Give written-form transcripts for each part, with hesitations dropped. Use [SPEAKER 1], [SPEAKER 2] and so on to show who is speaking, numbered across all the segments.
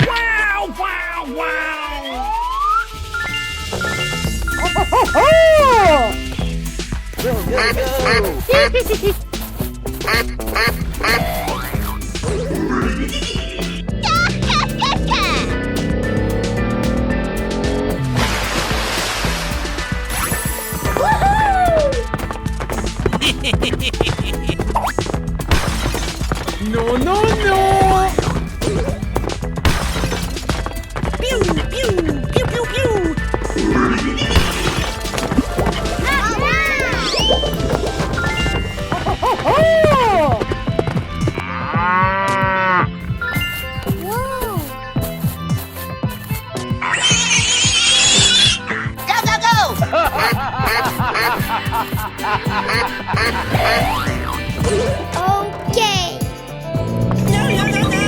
[SPEAKER 1] Wow! Wow! Wow!
[SPEAKER 2] Go, go, go!
[SPEAKER 1] No, no, no! Pew, pew, pew, pew, pew!
[SPEAKER 3] Okay.
[SPEAKER 1] No, no, no, no!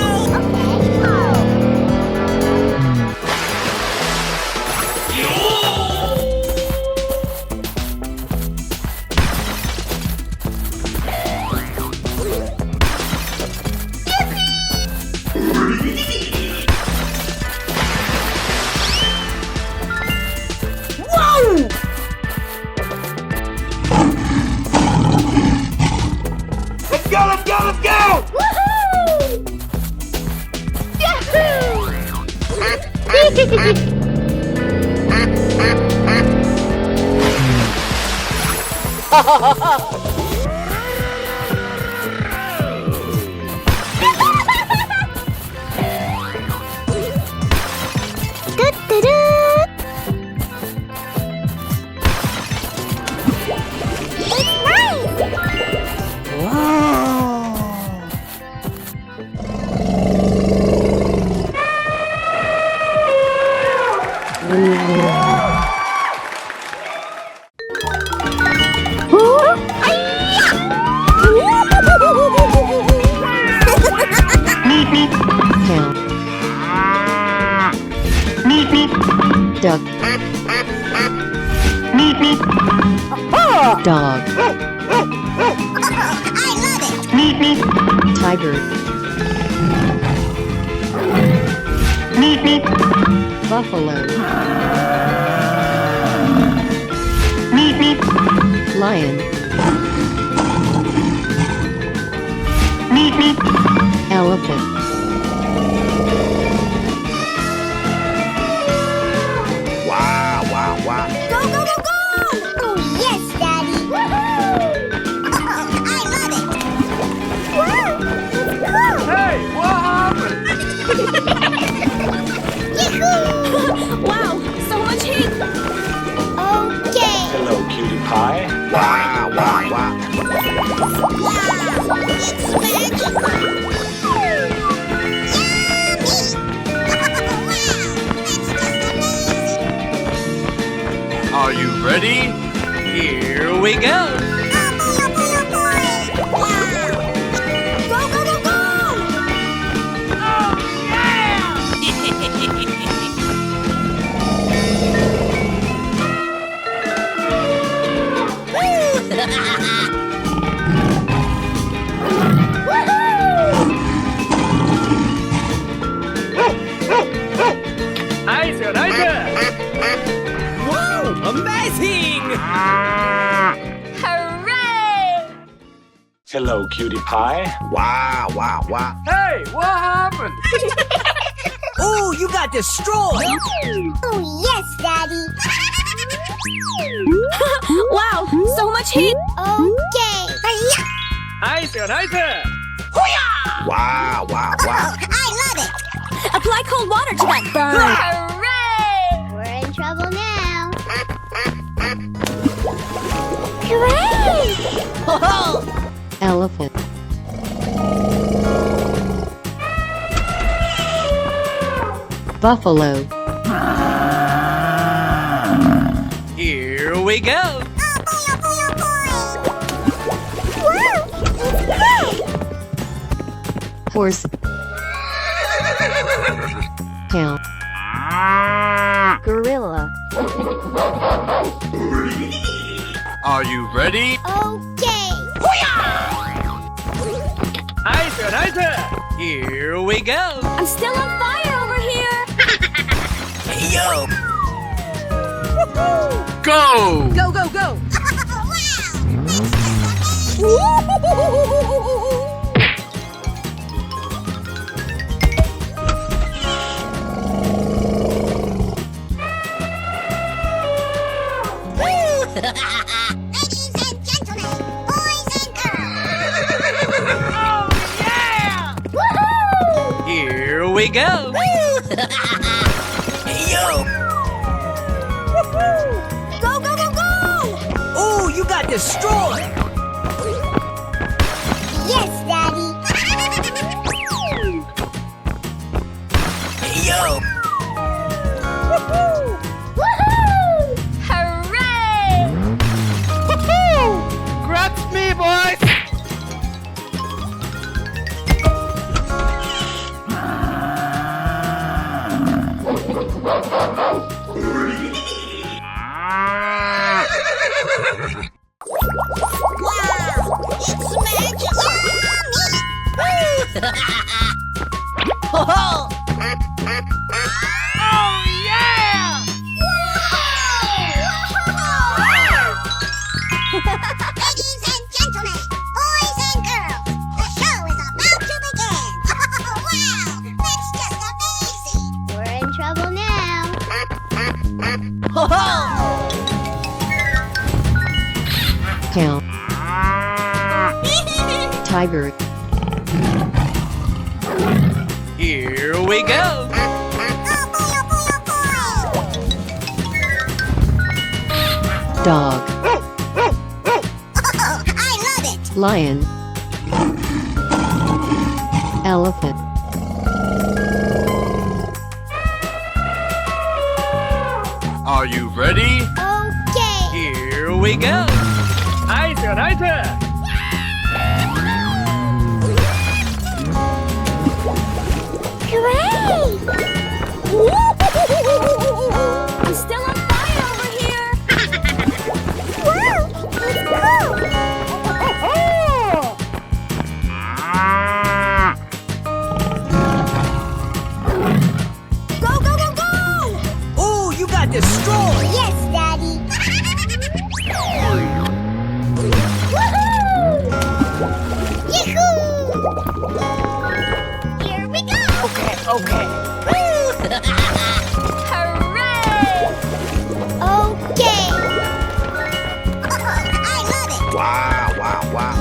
[SPEAKER 3] Whoa!
[SPEAKER 2] Let's go, let's go, let's go!
[SPEAKER 3] Woohoo!
[SPEAKER 4] Count. Duck. Dog.
[SPEAKER 3] I love it.
[SPEAKER 4] Tiger. Buffalo. Lion. Elephant.
[SPEAKER 2] Wow, wow, wow.
[SPEAKER 3] Go, go, go, go! Oh, yes, Daddy. Woohoo! I love it. Wow, it's cool.
[SPEAKER 2] Hey, what happened?
[SPEAKER 3] Yahoo!
[SPEAKER 1] Wow, so much heat!
[SPEAKER 3] Okay.
[SPEAKER 2] Hello, cutie pie. Wow, wow, wow.
[SPEAKER 3] Wow, it's magical. Yummy! Wow, that's just amazing.
[SPEAKER 2] Are you ready? Here we go.
[SPEAKER 3] Oh boy, oh boy, oh boy. Wow. Go, go, go, go!
[SPEAKER 2] Nice, nice.
[SPEAKER 1] Wow, amazing!
[SPEAKER 3] Hooray!
[SPEAKER 2] Hello, cutie pie. Wow, wow, wow. Hey, what happened?
[SPEAKER 1] Oh, you got destroyed!
[SPEAKER 3] Oh, yes, Daddy.
[SPEAKER 1] Wow, so much heat!
[SPEAKER 3] Okay.
[SPEAKER 2] Nice, nice. Wow, wow, wow.
[SPEAKER 3] I love it.
[SPEAKER 1] Apply cold water to that burn!
[SPEAKER 3] Hooray! We're in trouble now. Hooray!
[SPEAKER 4] Elephant. Buffalo.
[SPEAKER 2] Here we go.
[SPEAKER 3] Oh boy, oh boy, oh boy! Wow, it's big!
[SPEAKER 4] Horse. Count. Gorilla.
[SPEAKER 2] Are you ready?
[SPEAKER 3] Okay.
[SPEAKER 1] Here we go. I'm still on fire over here. Hey, yo.
[SPEAKER 2] Go!
[SPEAKER 1] Go, go, go.
[SPEAKER 3] Ladies and gentlemen, boys and girls.
[SPEAKER 1] Here we go. Hey, yo.
[SPEAKER 3] Go, go, go, go!
[SPEAKER 1] Oh, you got destroyed.
[SPEAKER 3] Yes, Daddy.
[SPEAKER 1] Hey, yo.
[SPEAKER 3] Woohoo! Hooray!
[SPEAKER 1] Grabs me, boys.
[SPEAKER 3] Wow! It's magic! Yummy!
[SPEAKER 1] Oh,
[SPEAKER 3] Ladies and gentlemen, boys and girls, the show is about to begin. Wow! That's just amazing! We're in trouble now.
[SPEAKER 4] Count. Tiger.
[SPEAKER 1] here we go.
[SPEAKER 3] Oh boy, oh boy, oh boy!
[SPEAKER 4] Dog.
[SPEAKER 3] Oh, I love it!
[SPEAKER 4] Lion. Elephant.
[SPEAKER 2] Are you ready?
[SPEAKER 3] Okay.
[SPEAKER 1] Here we go.
[SPEAKER 3] Hooray!
[SPEAKER 1] I'm still on fire over here.
[SPEAKER 3] Wow! Let's go! Go, go, go, go!
[SPEAKER 1] Oh, you got destroyed.
[SPEAKER 3] Yes, Daddy! Yahoo! Here we go!
[SPEAKER 1] Okay, okay.
[SPEAKER 3] Hooray! Okay! I love it!
[SPEAKER 2] Wow, wow, wow.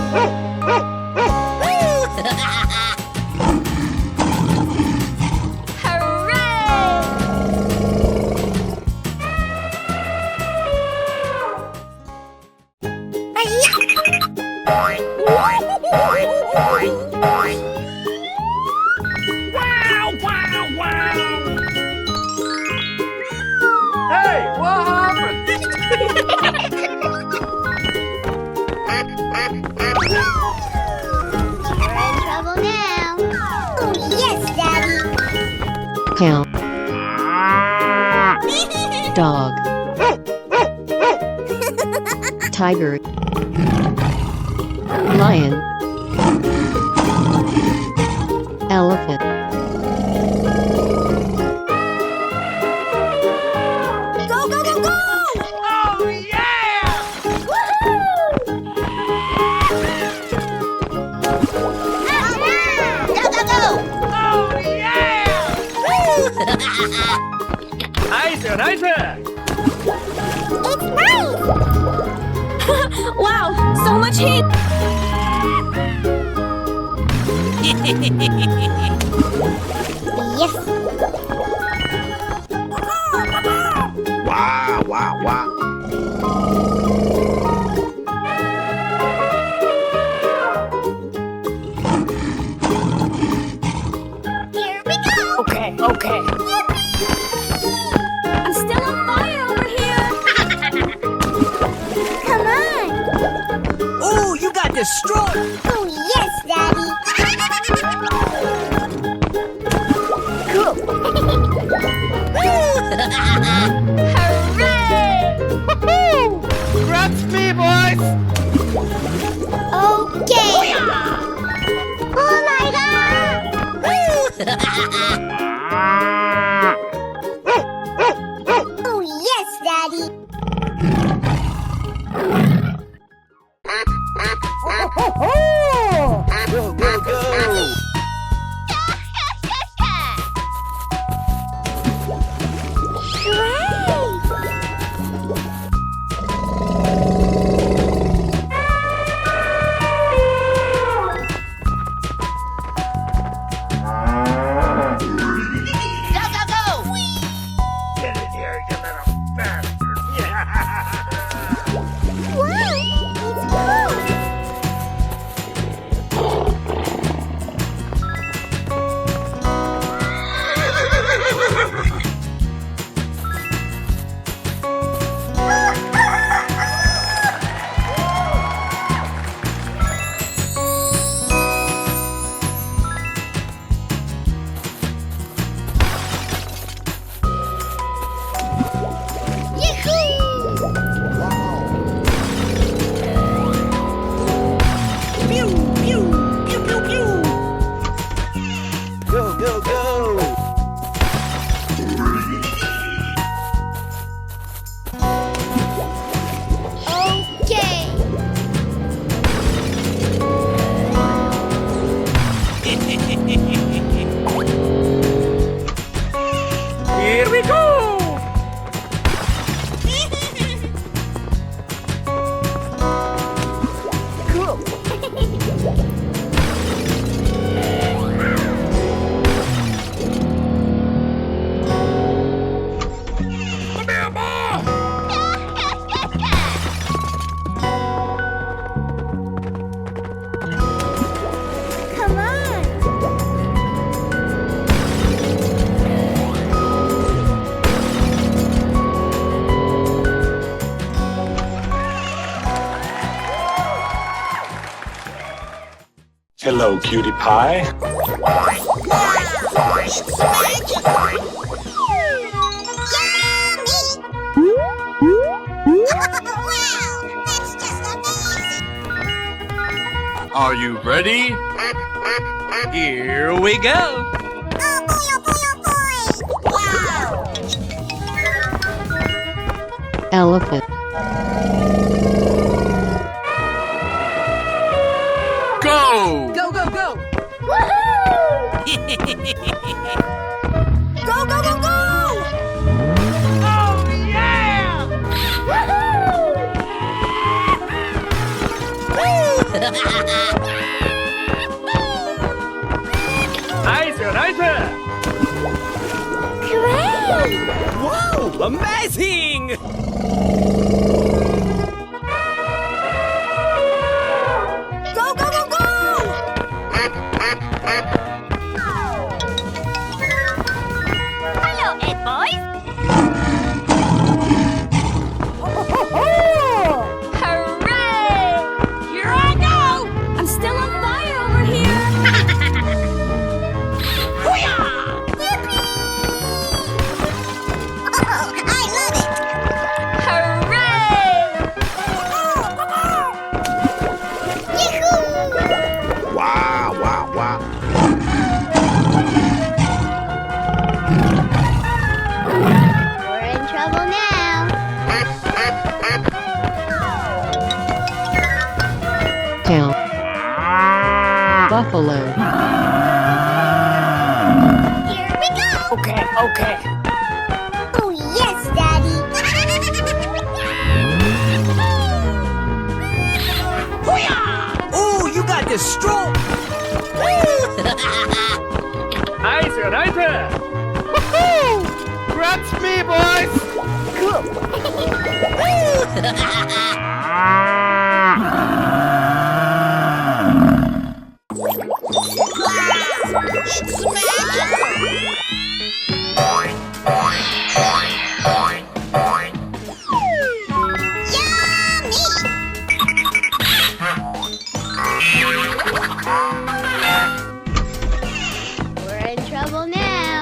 [SPEAKER 1] Wow, wow, wow. Hey, what happened?
[SPEAKER 3] We're in trouble now. Oh, yes, Daddy.
[SPEAKER 4] Count. Dog. Tiger. Lion. Elephant.
[SPEAKER 3] Go, go, go, go!
[SPEAKER 1] Oh, yeah!
[SPEAKER 3] Go, go, go!
[SPEAKER 1] Oh, yeah! Nice.
[SPEAKER 3] It's nice!
[SPEAKER 1] Wow, so much heat.
[SPEAKER 3] Yes!
[SPEAKER 2] Wow, wow, wow.
[SPEAKER 3] Here we go!
[SPEAKER 1] Okay. I'm still on fire over here.
[SPEAKER 3] Come on!
[SPEAKER 1] Oh, you got destroyed.
[SPEAKER 3] Oh, yes, Daddy! Cool! Hooray!
[SPEAKER 1] Grabs me, boys.
[SPEAKER 3] Okay! Oh my God! Oh, yes, Daddy.
[SPEAKER 5] Go, go, go!
[SPEAKER 2] Get in here, you little bastard!
[SPEAKER 5] Go, go, go!
[SPEAKER 3] Okay.
[SPEAKER 2] Here we go!
[SPEAKER 3] Come on.
[SPEAKER 2] Hello, cutie pie.
[SPEAKER 3] Wow, that's just amazing.
[SPEAKER 5] Are you ready? Here we go!
[SPEAKER 3] Oh boy, oh boy, oh boy. Wow.
[SPEAKER 4] Elephant.
[SPEAKER 5] Go!
[SPEAKER 1] Go, go, go!
[SPEAKER 3] Woohoo! Go, go, go, go!
[SPEAKER 1] Oh, yeah!
[SPEAKER 2] Nice, nice!
[SPEAKER 3] Great!
[SPEAKER 5] Wow! Amazing!
[SPEAKER 3] Go, go, go, go!
[SPEAKER 1] Hello, Ed boys! Hooray! Here I go! I'm still on fire over here! Hoo-yah!
[SPEAKER 3] Oh, I love it!
[SPEAKER 1] Hooray!
[SPEAKER 3] Yahoo!
[SPEAKER 5] Wow, wow, wow!
[SPEAKER 3] We're in trouble now.
[SPEAKER 4] Count. Buffalo.
[SPEAKER 3] Here we go!
[SPEAKER 1] Okay, okay.
[SPEAKER 3] Oh, yes, Daddy!
[SPEAKER 5] Oh, you got destroyed!
[SPEAKER 2] Nice, nice!
[SPEAKER 5] That's me, boys!
[SPEAKER 3] It's magic! We're in trouble now.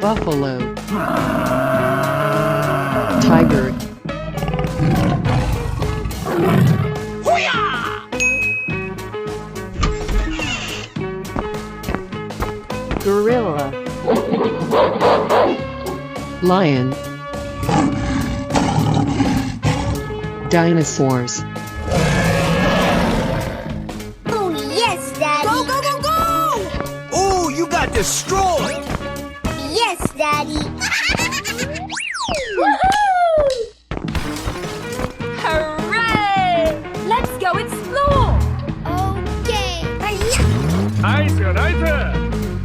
[SPEAKER 4] Buffalo. Tiger.
[SPEAKER 3] Hoo-yah!
[SPEAKER 4] Lion. Dinosaurs.
[SPEAKER 3] Oh, yes, Daddy.
[SPEAKER 1] Go, go, go, go!
[SPEAKER 5] Oh, you got destroyed.
[SPEAKER 3] Yes, Daddy.
[SPEAKER 1] Hooray! Let's go explore!
[SPEAKER 3] Okay.
[SPEAKER 2] Nice, nice.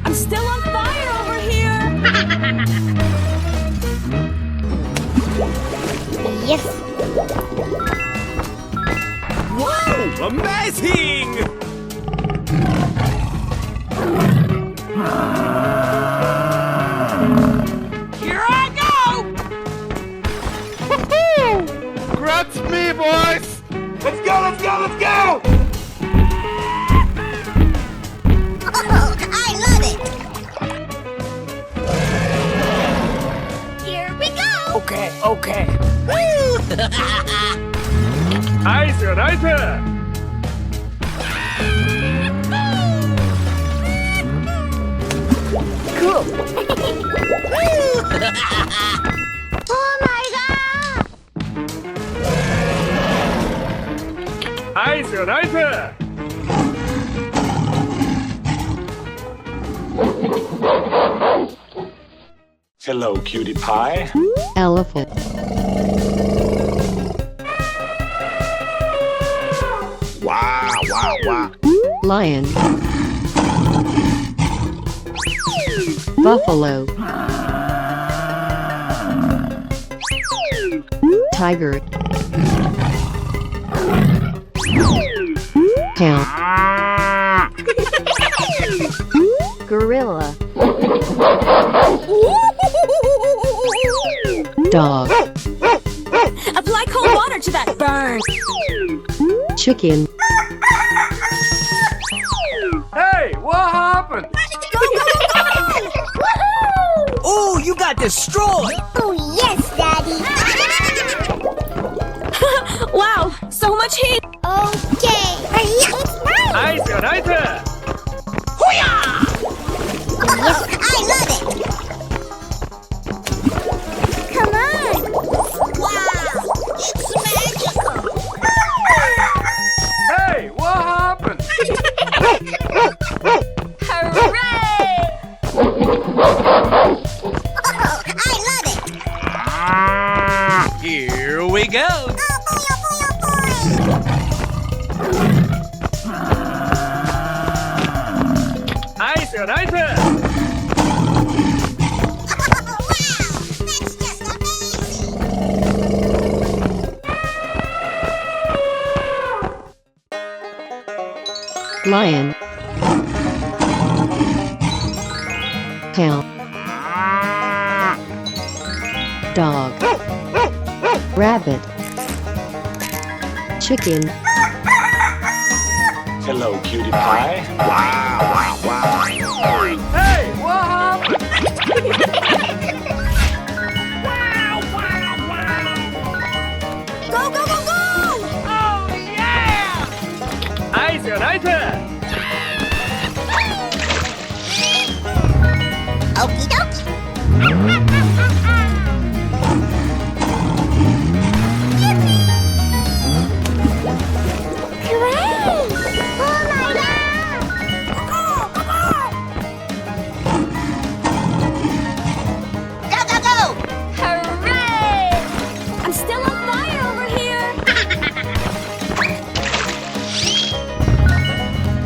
[SPEAKER 1] I'm still on fire over here!
[SPEAKER 3] Yes.
[SPEAKER 5] Wow, amazing.
[SPEAKER 1] Here I go!
[SPEAKER 5] Congrats me, boys.
[SPEAKER 2] Let's go, let's go, let's go!
[SPEAKER 3] Oh, I love it. Here we go.
[SPEAKER 5] Okay, okay.
[SPEAKER 2] Nice, nice.
[SPEAKER 3] Cool. Oh my God.
[SPEAKER 2] Nice, nice. Hello, cutie pie.
[SPEAKER 4] Elephant.
[SPEAKER 5] Wow, wow, wow.
[SPEAKER 4] Lion. Buffalo. Tiger. Cow. Gorilla. Dog.
[SPEAKER 1] Apply cold water to that burn!
[SPEAKER 4] Chicken.
[SPEAKER 2] Hey, what happened?
[SPEAKER 5] Oh, you got destroyed.
[SPEAKER 3] Oh, yes, Daddy.
[SPEAKER 1] Wow, so much heat!
[SPEAKER 3] Okay. It's nice.
[SPEAKER 2] Nice, nice.
[SPEAKER 3] Yes, I love it. Come on. Wow, it's magical.
[SPEAKER 2] Hey, what happened?
[SPEAKER 1] Hooray!
[SPEAKER 3] Oh, I love it.
[SPEAKER 5] Here we go.
[SPEAKER 3] Oh, boy, oh, boy, oh, boy.
[SPEAKER 2] Nice, nice.
[SPEAKER 3] Oh, wow, that's just amazing.
[SPEAKER 4] Lion. Cow. Dog. Rabbit. Chicken.
[SPEAKER 2] Hello, cutie pie.
[SPEAKER 5] Wow, wow, wow.
[SPEAKER 2] Hey, what happened?
[SPEAKER 1] Go, go, go, go!
[SPEAKER 2] Oh, yeah! Nice, nice.
[SPEAKER 3] Okie dokie. Great! Oh my God! Go, go, go!
[SPEAKER 1] Hooray! I'm still on fire over here!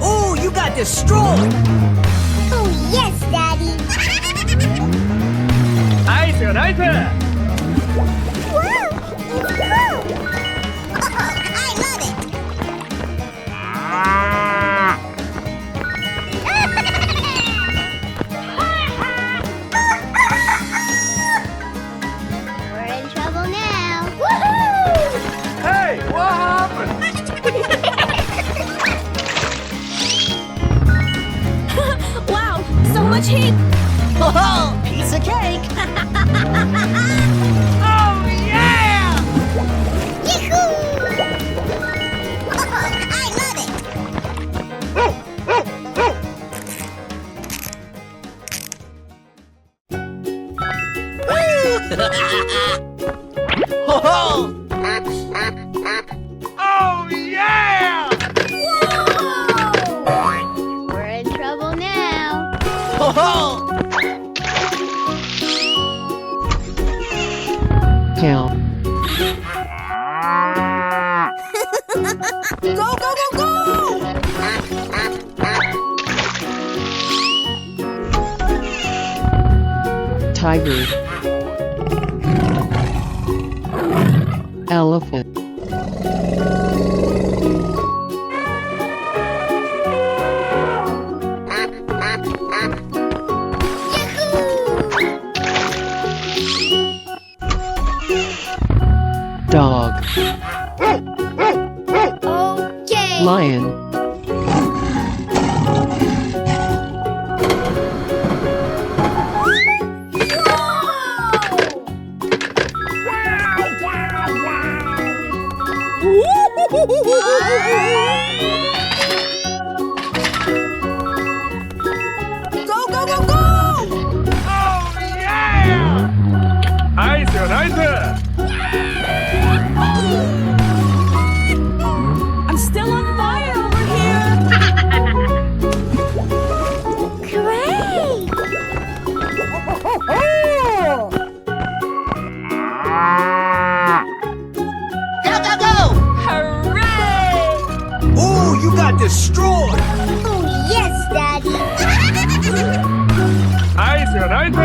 [SPEAKER 5] Oh, you got destroyed.
[SPEAKER 3] Oh, yes, Daddy.
[SPEAKER 2] Nice, nice.
[SPEAKER 3] Wow, it's cool. Oh, I love it. We're in trouble now. Woohoo!
[SPEAKER 2] Hey, what happened?
[SPEAKER 5] Go, go, go, go!
[SPEAKER 4] Tiger. Elephant. Dog.
[SPEAKER 3] Okay.
[SPEAKER 4] Lion.
[SPEAKER 5] Go, go, go, go!
[SPEAKER 2] Nice, nice.
[SPEAKER 1] I'm still on fire over here.
[SPEAKER 3] Great. Go, go, go!
[SPEAKER 1] Hooray!
[SPEAKER 5] Ooh, you got destroyed!
[SPEAKER 3] Oh, yes, Daddy.
[SPEAKER 2] Nice, nice.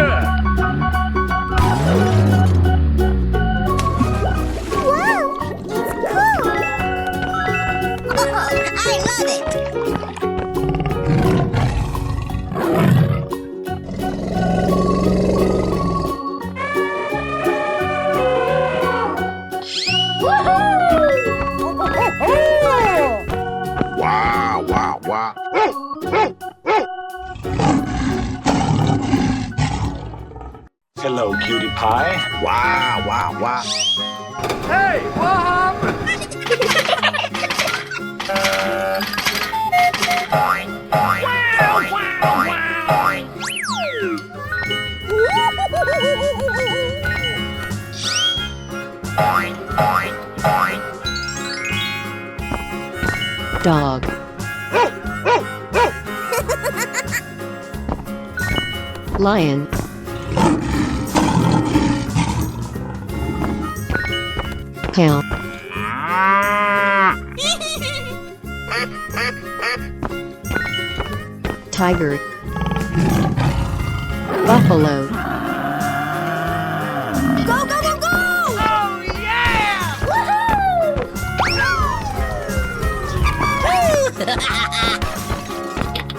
[SPEAKER 3] Wow, it's cool. Oh, I love it.
[SPEAKER 5] Wow, wow, wow.
[SPEAKER 2] Hello, cutie pie.
[SPEAKER 5] Wow, wow, wow.
[SPEAKER 2] Hey, what happened?
[SPEAKER 4] Dog. Lion. Cow. Tiger. Buffalo.
[SPEAKER 5] Go, go, go, go!
[SPEAKER 1] Oh, yeah!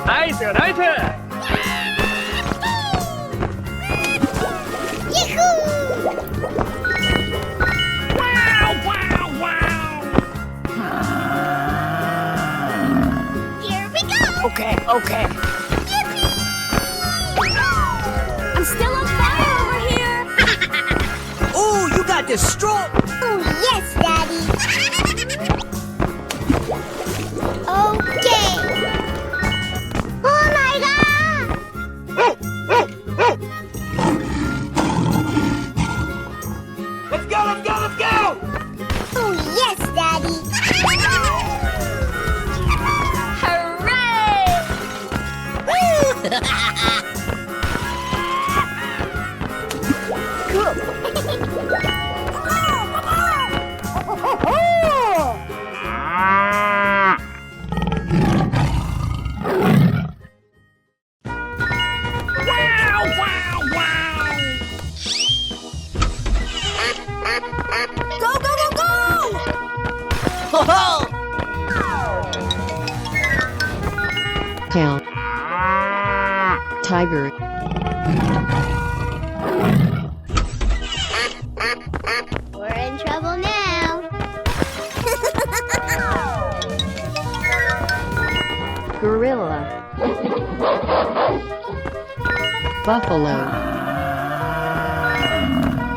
[SPEAKER 2] Nice, nice.
[SPEAKER 3] Here we go.
[SPEAKER 1] Okay, okay. I'm still on fire over here.
[SPEAKER 5] Ooh, you got destroyed!
[SPEAKER 3] Oh, yes, Daddy. Okay. Oh, my God.
[SPEAKER 5] Let's go, let's go, let's go!
[SPEAKER 3] Oh, yes, Daddy.
[SPEAKER 1] Hooray!
[SPEAKER 5] Go, go, go, go!
[SPEAKER 4] Cow. Tiger.
[SPEAKER 3] We're in trouble now.
[SPEAKER 4] Gorilla. Buffalo.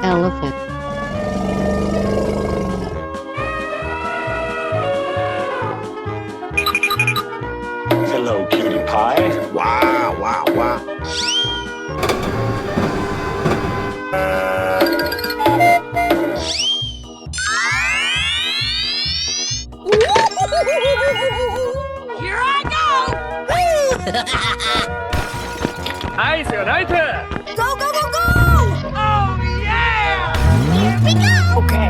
[SPEAKER 4] Elephant.
[SPEAKER 2] Hello, cutie pie.
[SPEAKER 5] Wow, wow, wow.
[SPEAKER 1] Here I go!
[SPEAKER 2] Nice, nice.
[SPEAKER 5] Go, go, go, go!
[SPEAKER 1] Oh, yeah!
[SPEAKER 3] Here we go.
[SPEAKER 1] Okay,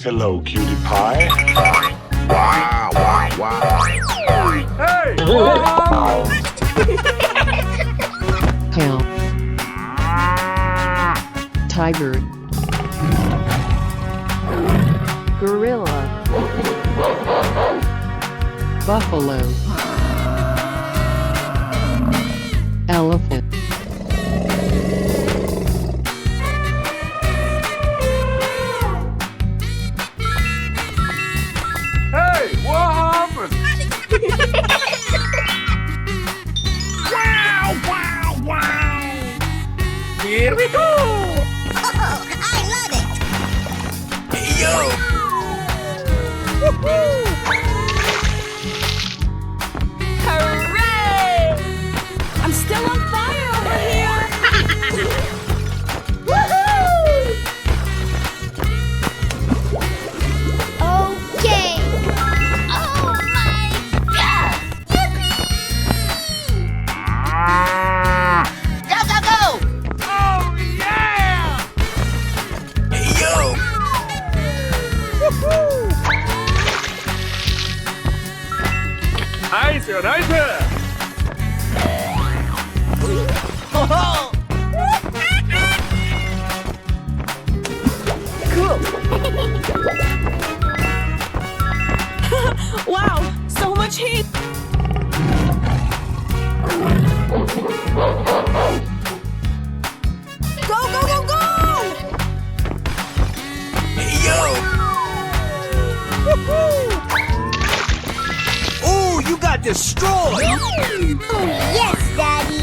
[SPEAKER 2] Hello, cutie pie.
[SPEAKER 5] Wow, wow, wow.
[SPEAKER 2] Hey, Wahab!
[SPEAKER 4] Cow. Tiger. Gorilla. Buffalo. Elephant.
[SPEAKER 2] Hey, what happened?
[SPEAKER 3] Wow, wow, wow!
[SPEAKER 2] Here we go!
[SPEAKER 3] Oh, I love it!
[SPEAKER 5] Hey, yo!
[SPEAKER 1] Hooray! I'm still on fire over here! Okay! Oh my god!
[SPEAKER 5] Go, go, go!
[SPEAKER 2] Oh, yeah!
[SPEAKER 5] Hey, yo!
[SPEAKER 2] Nice, nice!
[SPEAKER 5] Oh,
[SPEAKER 1] Wow! So much heat! Go, go, go, go!
[SPEAKER 5] hey, yo! Oh, you got destroyed!
[SPEAKER 3] Oh, yes, Daddy!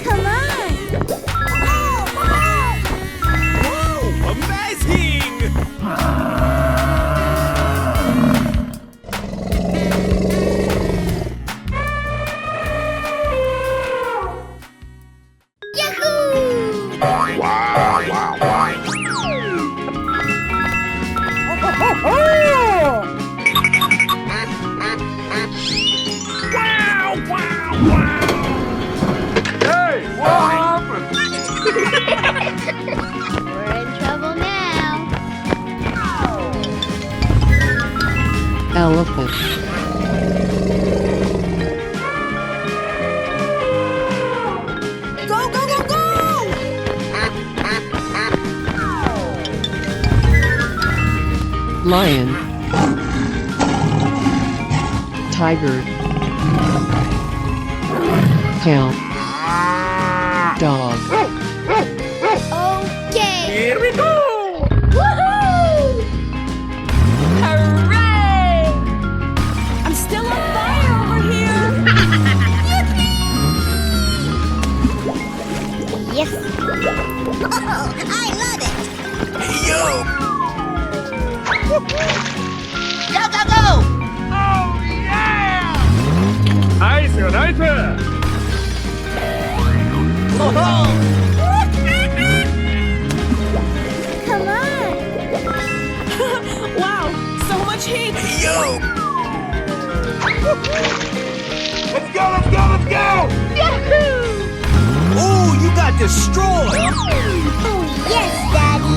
[SPEAKER 3] Come on!
[SPEAKER 5] Whoa, amazing!
[SPEAKER 3] Yahoo!
[SPEAKER 5] Wow, wow, wow.
[SPEAKER 2] Hey, what happened?
[SPEAKER 3] We're in trouble now.
[SPEAKER 4] Elephant.
[SPEAKER 1] Go, go, go, go!
[SPEAKER 4] Lion. Tiger. Cow. Dog.
[SPEAKER 3] Okay.
[SPEAKER 2] Here we go!
[SPEAKER 1] Woohoo! Hooray! I'm still on fire over here!
[SPEAKER 3] Yes. Oh, I love it.
[SPEAKER 5] Hey, yo! Go, go, go!
[SPEAKER 2] Oh, yeah! Nice, nice!
[SPEAKER 5] Oh,
[SPEAKER 3] Come on.
[SPEAKER 1] Wow! So much heat!
[SPEAKER 5] hey, yo!
[SPEAKER 2] Let's go, let's go, let's go!
[SPEAKER 5] Oh, you got destroyed!
[SPEAKER 3] Oh, yes, Daddy.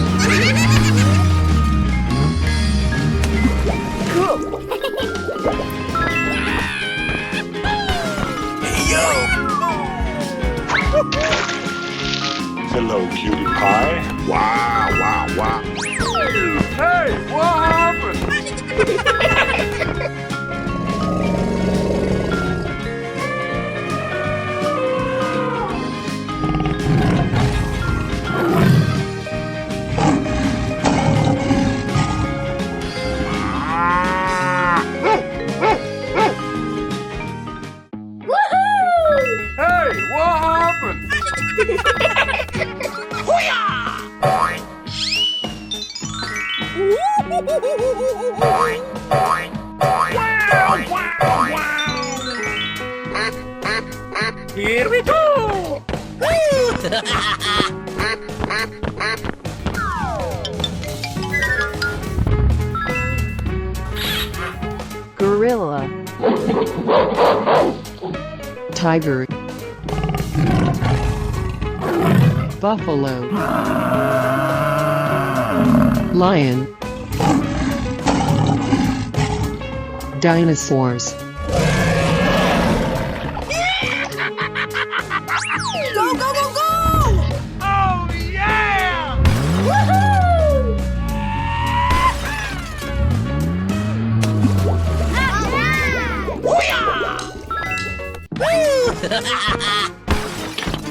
[SPEAKER 5] Hey, yo!
[SPEAKER 2] Hello, cutie pie.
[SPEAKER 5] Wow, wow, wow.
[SPEAKER 2] Hey, what happened? Hey, what happened? Here we go!
[SPEAKER 4] Gorilla. Tiger. Buffalo. Lion. Dinosaurs.
[SPEAKER 3] Go, go, go, go!
[SPEAKER 2] Oh, yeah!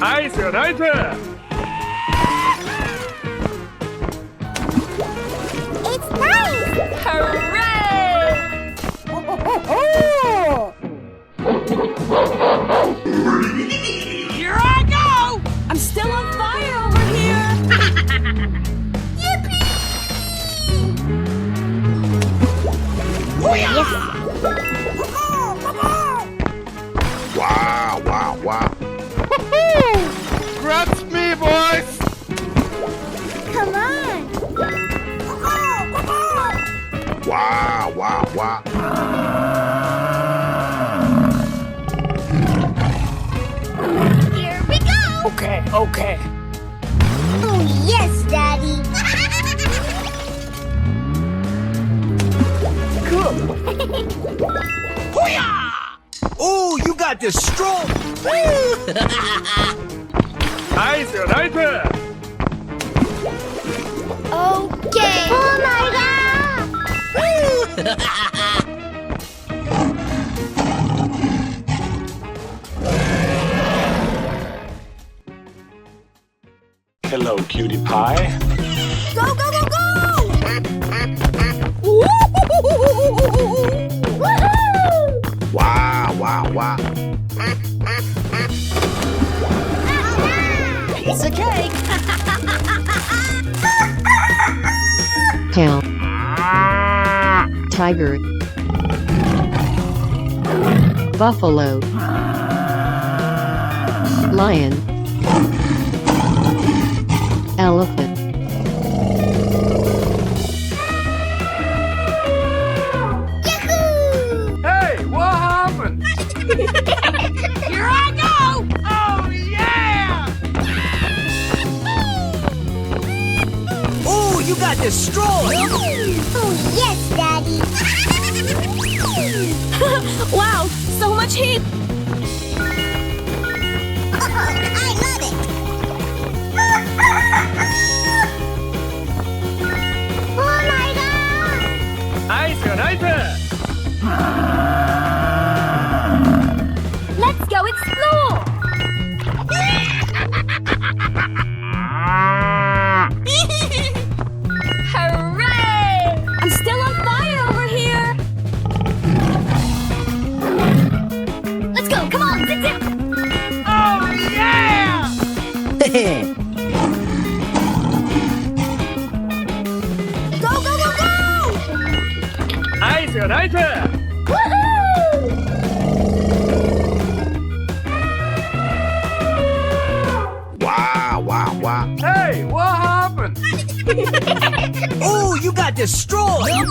[SPEAKER 2] Escalating!
[SPEAKER 3] It's nice!
[SPEAKER 1] Hooray! Here I go! I'm still on fire over here!
[SPEAKER 3] Yippee! Yes!
[SPEAKER 5] Wow, wow, wow. Grabs me, boys!
[SPEAKER 3] Come on!
[SPEAKER 5] Wow, wow, wow.
[SPEAKER 3] Here we go!
[SPEAKER 2] Okay, okay.
[SPEAKER 3] Oh, yes, Daddy!
[SPEAKER 5] Oh, you got destroyed!
[SPEAKER 2] Escalating!
[SPEAKER 3] Okay! Oh my God!
[SPEAKER 2] Hello, cutie pie.
[SPEAKER 3] Go, go, go, go! Woohoo!
[SPEAKER 5] Wow, wow, wow.
[SPEAKER 1] Piece of cake!
[SPEAKER 4] Cow. Tiger. Buffalo. Lion. Elephant.
[SPEAKER 2] Hey, what happened?
[SPEAKER 1] Here I go!
[SPEAKER 2] Oh, yeah!
[SPEAKER 5] Oh, you got destroyed!
[SPEAKER 3] Oh, yes, Daddy!
[SPEAKER 1] Wow, so much heat!
[SPEAKER 3] Oh, I love it! Oh my God!
[SPEAKER 2] Escalating!
[SPEAKER 1] Let's go explore! Hooray! I'm still on fire over here! Let's go, come on, zip zip!
[SPEAKER 2] Oh, yeah!
[SPEAKER 3] Go, go, go, go!
[SPEAKER 2] Escalating!
[SPEAKER 3] Woohoo!
[SPEAKER 5] Wow, wow, wow.
[SPEAKER 2] Hey, what happened?
[SPEAKER 5] Oh, you got destroyed!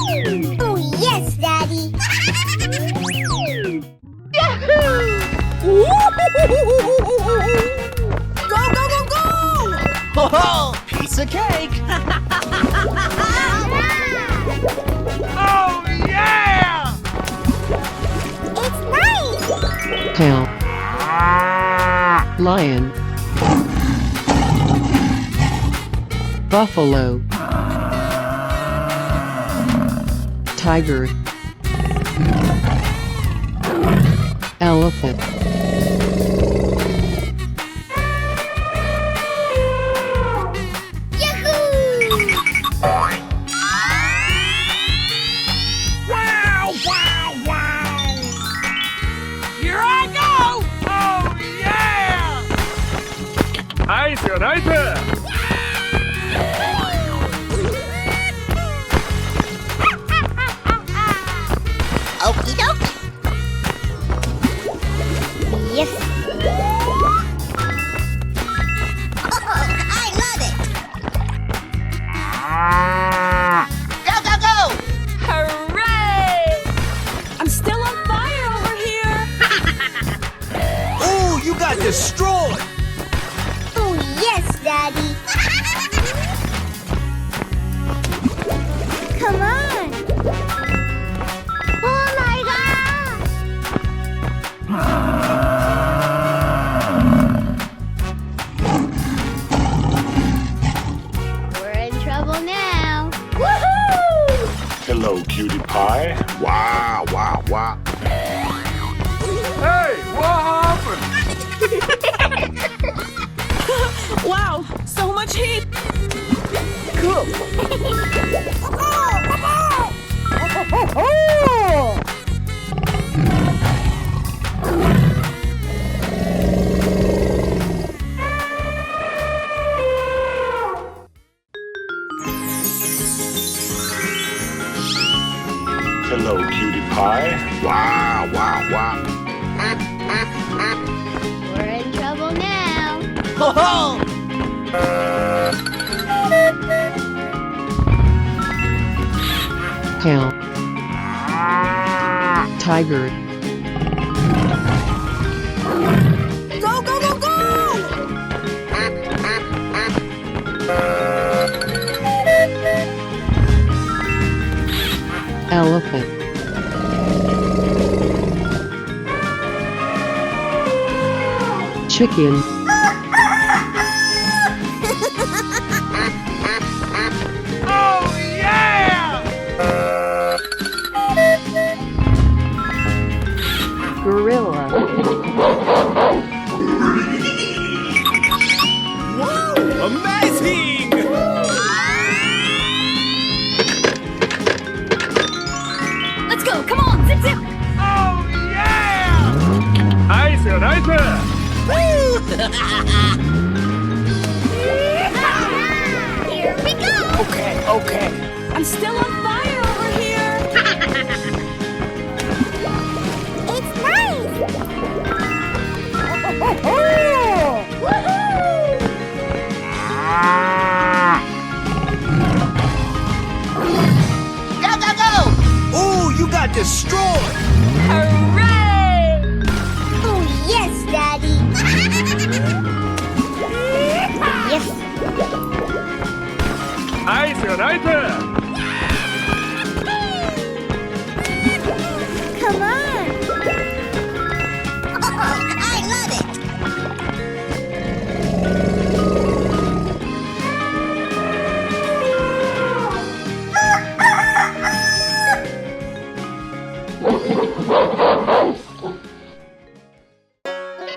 [SPEAKER 3] Oh, yes, Daddy! Go, go, go, go!
[SPEAKER 5] Oh, piece of cake!
[SPEAKER 2] Oh, yeah!
[SPEAKER 3] It's nice!
[SPEAKER 4] Cow. Lion. Buffalo. Tiger. Elephant.
[SPEAKER 2] Wow, wow, wow! Here I go! Oh, yeah! Escalating!
[SPEAKER 3] Okie dokie. Yes. Oh, I love it. Go, go, go.
[SPEAKER 1] Hooray! I'm still on fire over here!
[SPEAKER 5] Oh, you got destroyed!
[SPEAKER 3] Oh, yes, Daddy. Come on. Oh my God. We're in trouble now. Woohoo!
[SPEAKER 2] Hello, cutie pie.
[SPEAKER 5] Wow, wow, wow.
[SPEAKER 2] Hey, what happened?
[SPEAKER 1] Wow, so much heat.
[SPEAKER 3] Cool.
[SPEAKER 2] Hello, cutie pie.
[SPEAKER 5] Wow, wow, wow.
[SPEAKER 3] We're in trouble now.
[SPEAKER 5] Ho ho!
[SPEAKER 4] Cow. Tiger.
[SPEAKER 1] Go, go, go, go!
[SPEAKER 4] Elephant. Chicken.
[SPEAKER 2] Oh, yeah!
[SPEAKER 4] Gorilla.
[SPEAKER 5] Amazing!
[SPEAKER 1] Let's go, come on, zip, zip!
[SPEAKER 2] Oh, yeah! Nice, nice!
[SPEAKER 3] Here we go.
[SPEAKER 2] Okay, okay.
[SPEAKER 1] I'm still on fire over here!
[SPEAKER 3] It's nice. Woohoo!
[SPEAKER 5] Go, go, go! Ooh, you got destroyed!
[SPEAKER 1] Hooray!
[SPEAKER 3] Oh, yes, Daddy. Yes.
[SPEAKER 2] Nice, nice!
[SPEAKER 3] Come on. I love it.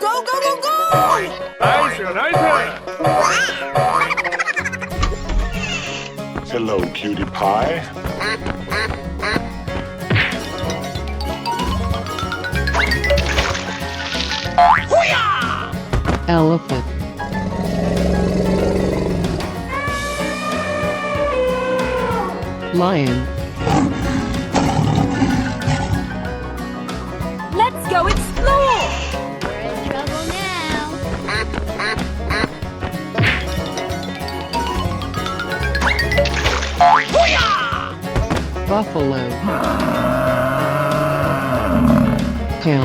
[SPEAKER 1] Go, go, go, go!
[SPEAKER 2] Nice, nice! Hello, cutie pie.
[SPEAKER 4] Elephant. Lion.
[SPEAKER 1] Let's go explore!
[SPEAKER 3] We're in trouble now.
[SPEAKER 4] Buffalo. Cow.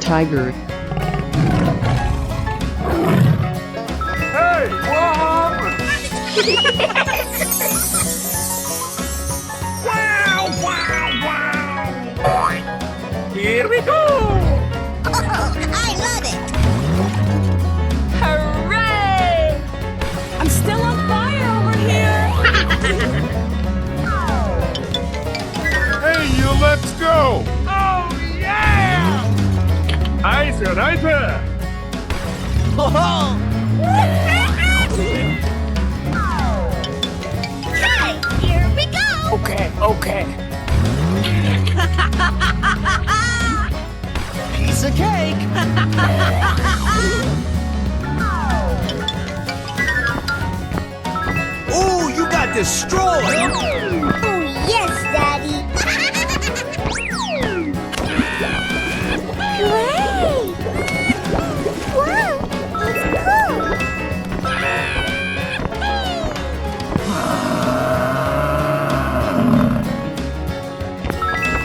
[SPEAKER 4] Tiger.
[SPEAKER 2] Hey, what happened? Wow, wow, wow! Here we go!
[SPEAKER 3] I love it.
[SPEAKER 1] Hooray! I'm still on fire over here!
[SPEAKER 2] Hey, you, let's go! Oh, yeah! Nice, nice!
[SPEAKER 5] Ho ho!
[SPEAKER 3] Hey, here we go.
[SPEAKER 2] Okay, okay.
[SPEAKER 5] Piece of cake! Ooh, you got destroyed!
[SPEAKER 3] Oh, yes, Daddy. Great. Wow, it's cool.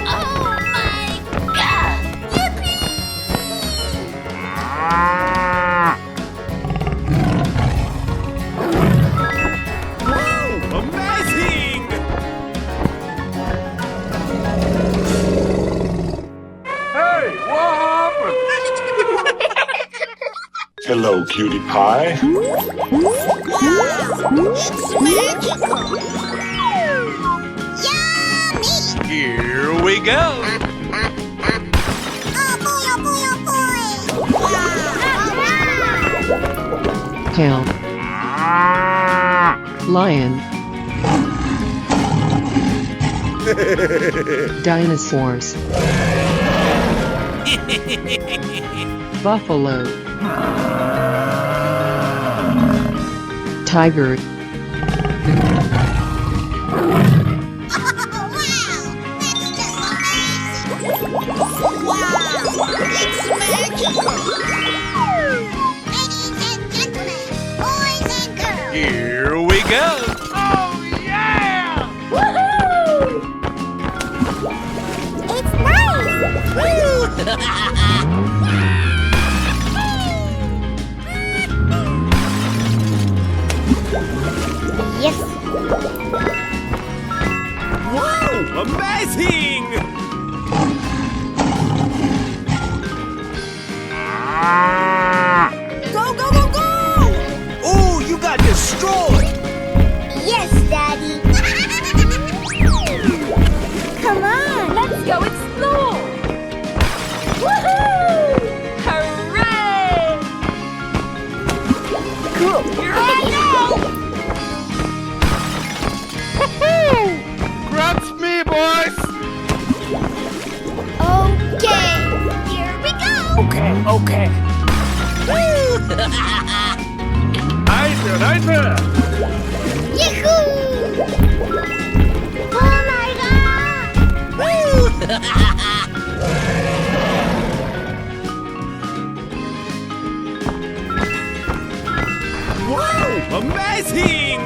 [SPEAKER 3] Oh my God! Yippee!
[SPEAKER 2] Hello, cutie pie.
[SPEAKER 3] It's magical. Yummy!
[SPEAKER 5] Here we go.
[SPEAKER 3] Oh boy, oh boy, oh boy! Wow!
[SPEAKER 4] Tail. Lion. Dinosaurs. Buffalo. Tiger.
[SPEAKER 3] Oh, wow! That's just amazing! Wow! It's magical! Ladies and gentlemen, boys and girls,
[SPEAKER 5] Here we go.
[SPEAKER 3] it's nice! Yes!
[SPEAKER 5] Wow, amazing!
[SPEAKER 3] Go, go, go, go!
[SPEAKER 5] Oh, you got destroyed.
[SPEAKER 3] Yes, Daddy! Come on!
[SPEAKER 1] Let's go explore! Woohoo! Hooray! Cool. Here I
[SPEAKER 5] Grabs me, boys.
[SPEAKER 3] Okay, here we go!
[SPEAKER 2] Okay. Nice.
[SPEAKER 3] Yahoo! Oh my god!
[SPEAKER 5] Wow, amazing!